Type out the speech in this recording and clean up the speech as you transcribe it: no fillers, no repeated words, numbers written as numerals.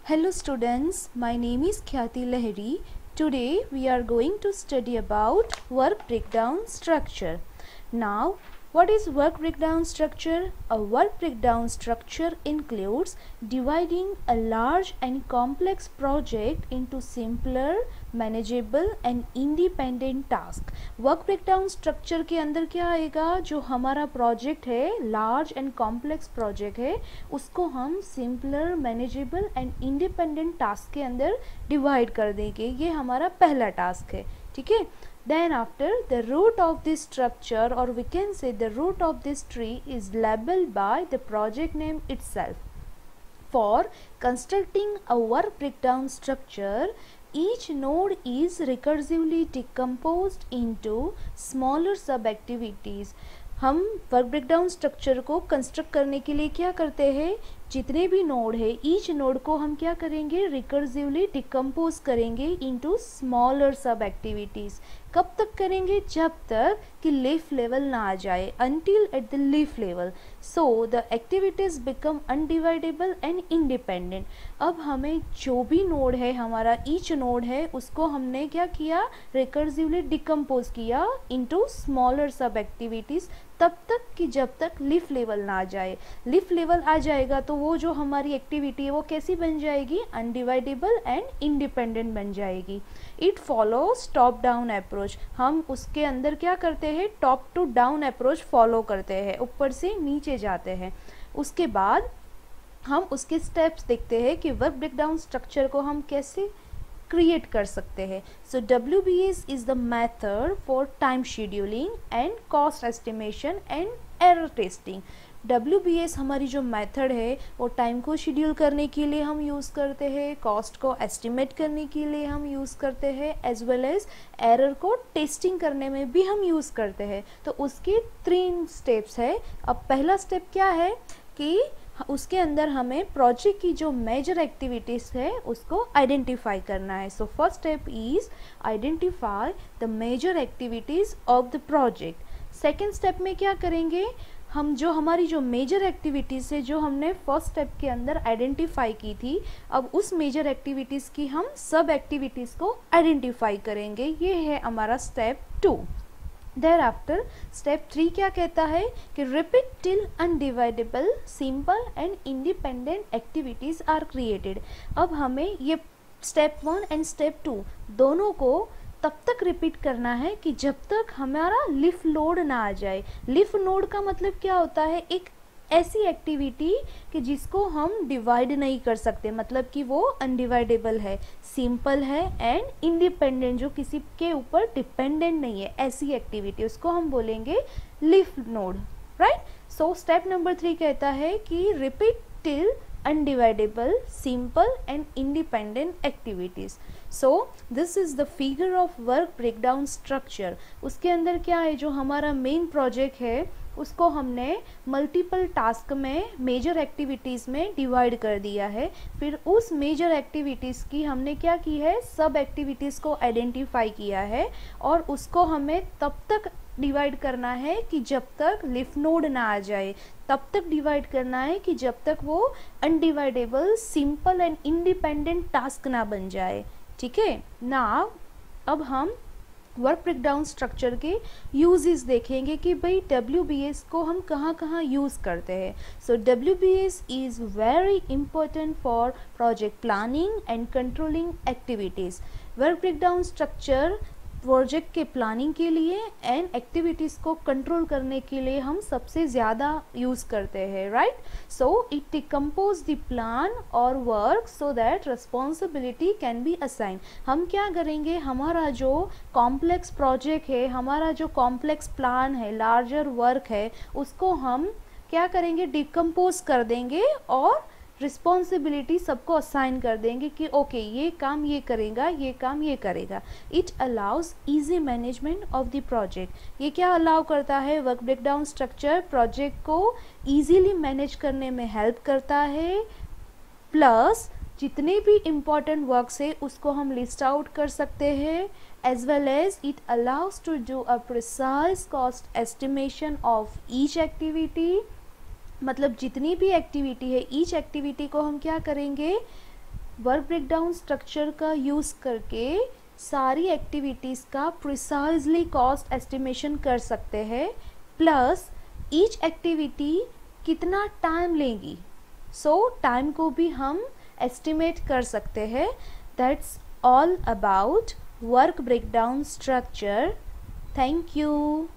Hello students, my name is Khyati Lahiri. Today we are going to study about work breakdown structure. Now, what is work breakdown structure? A work breakdown structure includes dividing a large and complex project into simpler, manageable and independent task. Work breakdown structure के अंदर क्या आएगा? जो हमारा project है, large and complex project है, उसको हम simpler, manageable and independent task के अंदर डिवाइड कर देंगे. ये हमारा पहला टास्क है. ठीक है. Then after, the root of this structure, or we can say the root of this tree, is labeled by the project name itself. For constructing a work breakdown structure, each node is recursively decomposed into smaller sub activities. हम work breakdown structure को construct करने के लिए क्या करते हैं? जितने भी नोड है, ईच नोड को हम क्या करेंगे? रिकर्सिवली डिकम्पोज करेंगे इनटू स्मॉलर सब एक्टिविटीज़. कब तक करेंगे? जब तक कि लीफ लेवल ना आ जाए, until at the leaf level. So the activities become undividable and independent. अब हमें जो भी नोड है, हमारा ईच नोड है, उसको हमने क्या किया? रिकर्सिवली डिकम्पोज किया इनटू स्मॉलर सब एक्टिविटीज़, तब तक कि जब तक लीफ लेवल ना आ जाए. लीफ लेवल आ जाएगा तो वो जो हमारी एक्टिविटी है वो कैसी बन जाएगी? अनडिवाइडेबल एंड इंडिपेंडेंट बन जाएगी. It follows top down approach. हम उसके अंदर क्या करते हैं? Top to down approach follow करते हैं, ऊपर से नीचे जाते हैं. उसके बाद हम उसके स्टेप्स देखते हैं कि वर्क ब्रेकडाउन स्ट्रक्चर को हम कैसे क्रिएट कर सकते हैं. सो WBS is the method for time scheduling and cost estimation and error testing. WBS हमारी जो मेथड है वो टाइम को शेड्यूल करने के लिए हम यूज़ करते हैं, कॉस्ट को एस्टिमेट करने के लिए हम यूज़ करते हैं, एज वेल एज एरर को टेस्टिंग करने में भी हम यूज़ करते हैं. तो उसके 3 स्टेप्स है. अब पहला स्टेप क्या है कि उसके अंदर हमें प्रोजेक्ट की जो मेजर एक्टिविटीज़ है उसको आइडेंटिफाई करना है. So first step is identify the major activities of the project. Second step में क्या करेंगे? हम जो हमारी जो मेजर एक्टिविटीज़ है, जो हमने फर्स्ट स्टेप के अंदर आइडेंटिफाई की थी, अब उस मेजर एक्टिविटीज़ की हम सब एक्टिविटीज़ को आइडेंटिफाई करेंगे. ये है हमारा स्टेप 2. Thereafter, step 3 क्या कहता है कि repeat till undividable, simple and independent activities are created. अब हमें ये step 1 and step 2 दोनों को तब तक रिपीट करना है कि जब तक हमारा लीफ लोड ना आ जाए. लीफ नोड का मतलब क्या होता है? एक ऐसी एक्टिविटी कि जिसको हम डिवाइड नहीं कर सकते, मतलब कि वो अनडिवाइडेबल है, सिंपल है एंड इंडिपेंडेंट, जो किसी के ऊपर डिपेंडेंट नहीं है, ऐसी एक्टिविटी उसको हम बोलेंगे leaf node. Right. So step number 3 कहता है कि repeat till undividable, simple and independent activities. So this is the figure of work breakdown structure. उसके अंदर क्या है? जो हमारा मेन प्रोजेक्ट है उसको हमने मल्टीपल टास्क में, मेजर एक्टिविटीज़ में डिवाइड कर दिया है. फिर उस मेजर एक्टिविटीज़ की हमने क्या की है? सब एक्टिविटीज़ को आइडेंटिफाई किया है और उसको हमें तब तक डिवाइड करना है कि जब तक लीफ नोड ना आ जाए, तब तक डिवाइड करना है कि जब तक वो अनडिवाइडेबल, सिंपल एंड इंडिपेंडेंट टास्क ना बन जाए. ठीक है. नाउ अब हम वर्क ब्रेकडाउन स्ट्रक्चर के यूजेस देखेंगे कि भाई WBS को हम कहाँ कहाँ यूज़ करते हैं. सो WBS is very important for project planning and controlling activities. Work breakdown structure project के प्लानिंग के लिए एंड एक्टिविटीज़ को कंट्रोल करने के लिए हम सबसे ज़्यादा यूज़ करते हैं. Right. So it decompose the plan और work so that responsibility can be assign. हम क्या करेंगे? हमारा जो कॉम्प्लेक्स प्रोजेक्ट है, हमारा जो कॉम्प्लेक्स प्लान है, लार्जर वर्क है, उसको हम क्या करेंगे? डिकम्पोज कर देंगे और रिस्पॉन्सिबिलिटी सबको असाइन कर देंगे कि ओके ये काम ये करेगा, ये काम ये करेगा. It allows easy management of the project. ये क्या अलाउ करता है? वर्क ब्रेकडाउन स्ट्रक्चर प्रोजेक्ट को ईजीली मैनेज करने में हेल्प करता है. प्लस जितने भी इम्पॉर्टेंट वर्क्स है उसको हम लिस्ट आउट कर सकते हैं, as well as it allows to do a precise cost estimation of each activity. मतलब जितनी भी एक्टिविटी है, ईच एक्टिविटी को हम क्या करेंगे? वर्क ब्रेकडाउन स्ट्रक्चर का यूज़ करके सारी एक्टिविटीज़ का प्रिसाइजली कॉस्ट एस्टिमेशन कर सकते हैं, प्लस ईच एक्टिविटी कितना टाइम लेगी, सो टाइम को भी हम एस्टिमेट कर सकते हैं. That's all about work breakdown structure. Thank you.